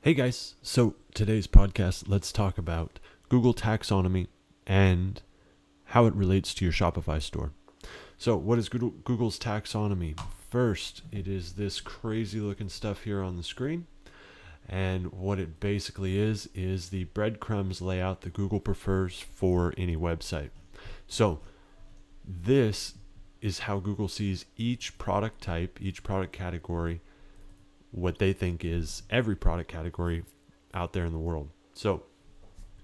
Hey guys, so today's podcast, let's talk about Google-Taxonomy and how it relates to your Shopify store. So what is Google's taxonomy? First, it is this crazy looking stuff here on the screen. And what it basically is the breadcrumbs layout that Google prefers for any website. So this is how Google sees each product type, each product category, what they think is every product category out there in the world. So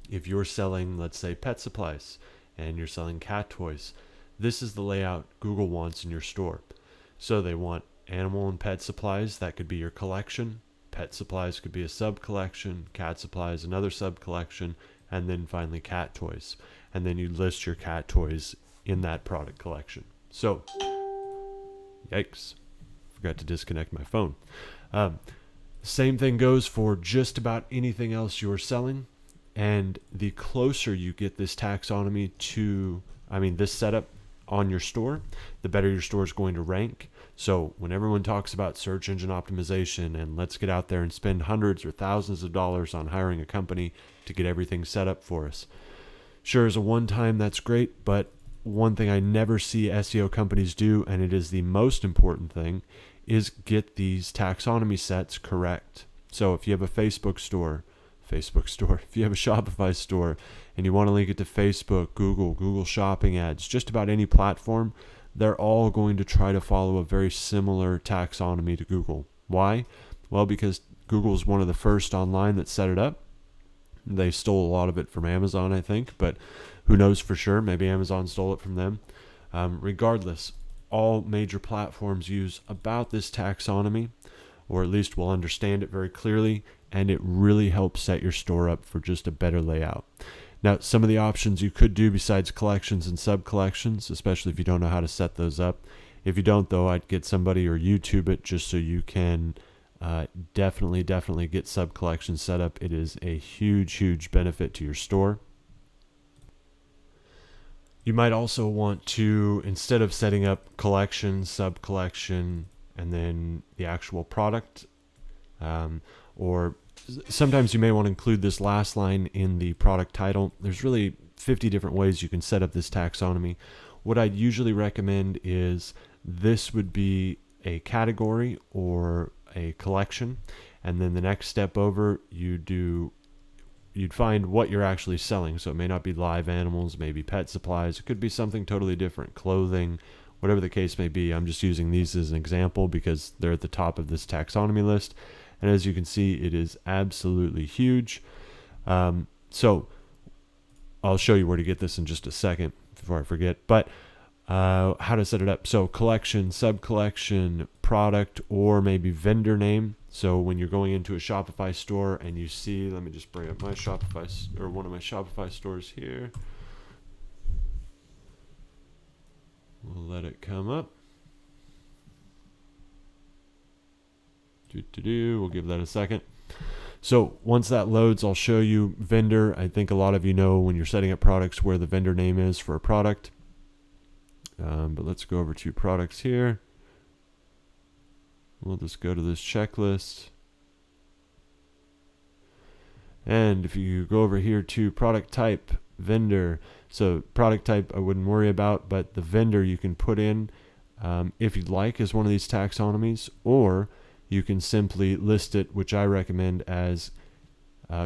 if you're selling, let's say, pet supplies and you're selling cat toys, this is the layout Google wants in your store. So they want animal and pet supplies. That could be your collection. Pet supplies could be a sub-collection. Cat supplies, another sub-collection. And then finally cat toys. And then you list your cat toys in that product collection. So, yikes. Forgot to disconnect my phone. Same thing goes for just about anything else you're selling. And the closer you get this taxonomy to, this setup on your store, the better your store is going to rank. So when everyone talks about search engine optimization and let's get out there and spend hundreds or thousands of dollars on hiring a company to get everything set up for us. Sure, as a one-time, that's great, but one thing I never see SEO companies do, and it is the most important thing, is get these taxonomy sets correct. So if you have a Facebook store, if you have a Shopify store and you want to link it to Facebook, Google Shopping ads, just about any platform, they're all going to try to follow a very similar taxonomy to Google. Why? Well, because Google is one of the first online that set it up. They stole a lot of it from Amazon, I think, but who knows for sure? Maybe Amazon stole it from them. Regardless, all major platforms use about this taxonomy, or at least will understand it very clearly, and it really helps set your store up for just a better layout. Now, some of the options you could do besides collections and sub-collections, especially if you don't know how to set those up. If you don't, though, I'd get somebody or YouTube it just so you can definitely get sub-collections set up. It is a huge benefit to your store. You might also want to, instead of setting up collection, sub-collection, and then the actual product, or sometimes you may want to include this last line in the product title. There's really 50 different ways you can set up this taxonomy. What I'd usually recommend is this would be a category or a collection, and then the next step over, you'd find what you're actually selling. So it may not be live animals, maybe pet supplies. It could be something totally different, clothing, whatever the case may be. I'm just using these as an example because they're at the top of this taxonomy list. And as you can see, it is absolutely huge. So I'll show you where to get this in just a second before I forget. But how to set it up. So collection, sub-collection, product, or maybe vendor name. So when you're going into a Shopify store and you see, let me just bring up my Shopify, or one of my Shopify stores here. We'll let it come up. We'll give that a second. So once that loads, I'll show you vendor. I think a lot of you know when you're setting up products where the vendor name is for a product. But let's go over to products here. We'll just go to this checklist. And if you go over here to product type, vendor. So product type I wouldn't worry about, but the vendor you can put in if you'd like as one of these taxonomies, or you can simply list it, which I recommend as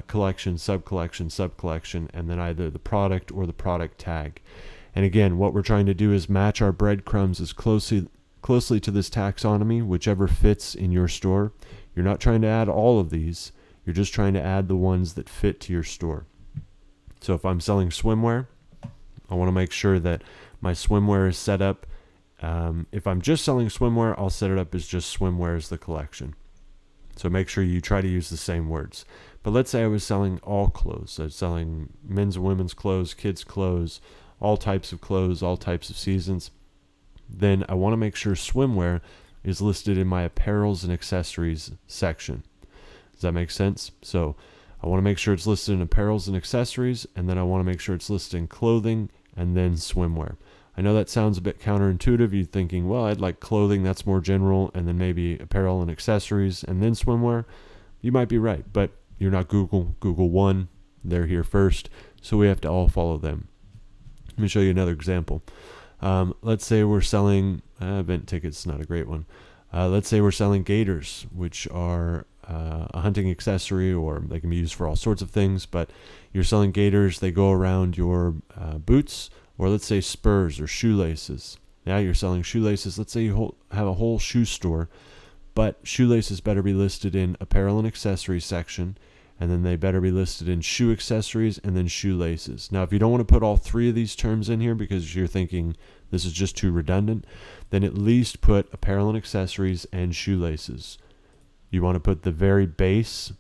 collection, sub-collection, and then either the product or the product tag. And again, what we're trying to do is match our breadcrumbs as closely to this taxonomy, whichever fits in your store. You're not trying to add all of these. You're just trying to add the ones that fit to your store. So if I'm selling swimwear, I want to make sure that my swimwear is set up. If I'm just selling swimwear, I'll set it up as just swimwear as the collection. So make sure you try to use the same words. But let's say I was selling all clothes. I was selling men's and women's clothes, kids' clothes, all types of clothes, all types of seasons. Then I want to make sure swimwear is listed in my apparels and accessories section. Does that make sense? So I want to make sure it's listed in apparels and accessories, and then I want to make sure it's listed in clothing and then swimwear. I know that sounds a bit counterintuitive. You're thinking, well, I'd like clothing, that's more general, and then maybe apparel and accessories, and then swimwear. You might be right, but you're not Google. Google won. They're here first. So we have to all follow them. Let me show you another example. Let's say we're selling event tickets, not a great one. Let's say we're selling gaiters, which are a hunting accessory, or they can be used for all sorts of things, but you're selling gaiters, they go around your boots, or let's say spurs or shoelaces. Now you're selling shoelaces. Let's say you have a whole shoe store, but shoelaces better be listed in apparel and accessories section, and then they better be listed in shoe accessories and then shoelaces. Now, if you don't want to put all three of these terms in here because you're thinking this is just too redundant, then at least put apparel and accessories and shoelaces. You want to put the very base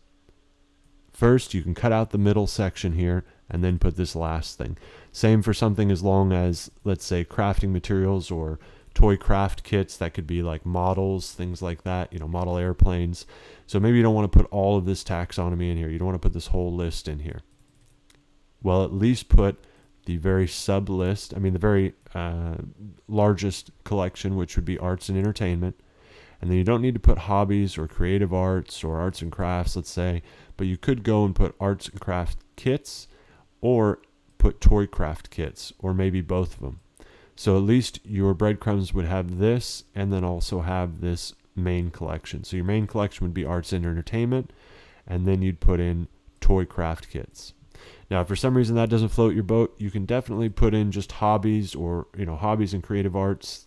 first. You can cut out the middle section here and then put this last thing. Same for something as long as, let's say, crafting materials or toy craft kits. That could be like models, things like that, model airplanes. So maybe you don't want to put all of this taxonomy in here. You don't want to put this whole list in here. Well, at least put the very sub list, the very largest collection, which would be arts and entertainment. And then you don't need to put hobbies or creative arts or arts and crafts, let's say, but you could go and put arts and craft kits or put toy craft kits, or maybe both of them. So at least your breadcrumbs would have this and then also have this main collection. So your main collection would be arts and entertainment, and then you'd put in toy craft kits. Now, if for some reason that doesn't float your boat, you can definitely put in just hobbies, or hobbies and creative arts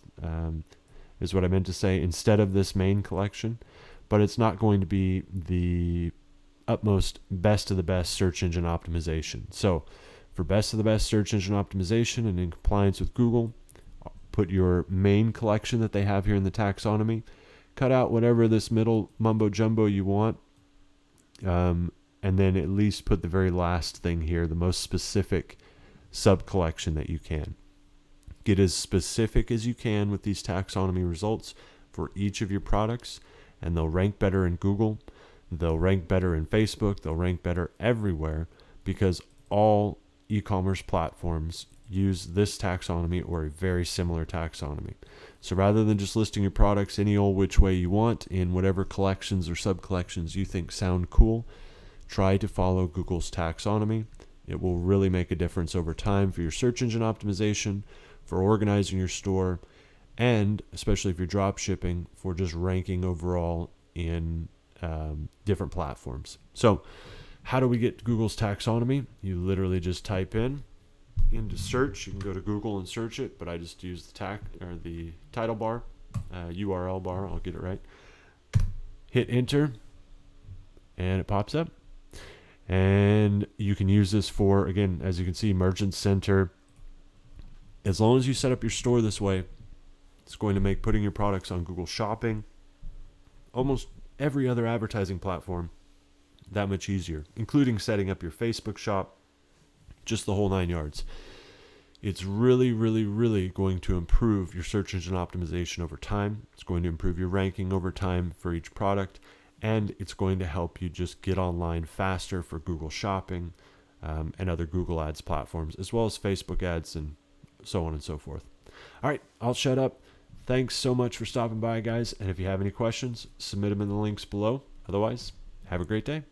is what I meant to say, instead of this main collection. But it's not going to be the utmost best of the best search engine optimization. So for best of the best search engine optimization and in compliance with Google, put your main collection that they have here in the taxonomy, cut out whatever this middle mumbo jumbo you want, and then at least put the very last thing here, the most specific sub collection that you can. Get as specific as you can with these taxonomy results for each of your products, and they'll rank better in Google, they'll rank better in Facebook, they'll rank better everywhere, because all e-commerce platforms use this taxonomy or a very similar taxonomy. So rather than just listing your products any old which way you want in whatever collections or sub-collections you think sound cool, try to follow Google's taxonomy. It will really make a difference over time for your search engine optimization, for organizing your store, and especially if you're drop shipping, for just ranking overall in different platforms. So how do we get Google's taxonomy? You literally just type into search. You can go to Google and search it, but I just use the title bar, URL bar. I'll get it right. Hit enter, and it pops up. And you can use this for, again, as you can see, Merchant Center. As long as you set up your store this way, it's going to make putting your products on Google Shopping, almost every other advertising platform, that much easier, including setting up your Facebook shop, just the whole 9 yards. It's really, really, really going to improve your search engine optimization over time. It's going to improve your ranking over time for each product, and it's going to help you just get online faster for Google Shopping and other Google Ads platforms, as well as Facebook ads and so on and so forth. All right, I'll shut up. Thanks so much for stopping by, guys. And if you have any questions, submit them in the links below. Otherwise, have a great day.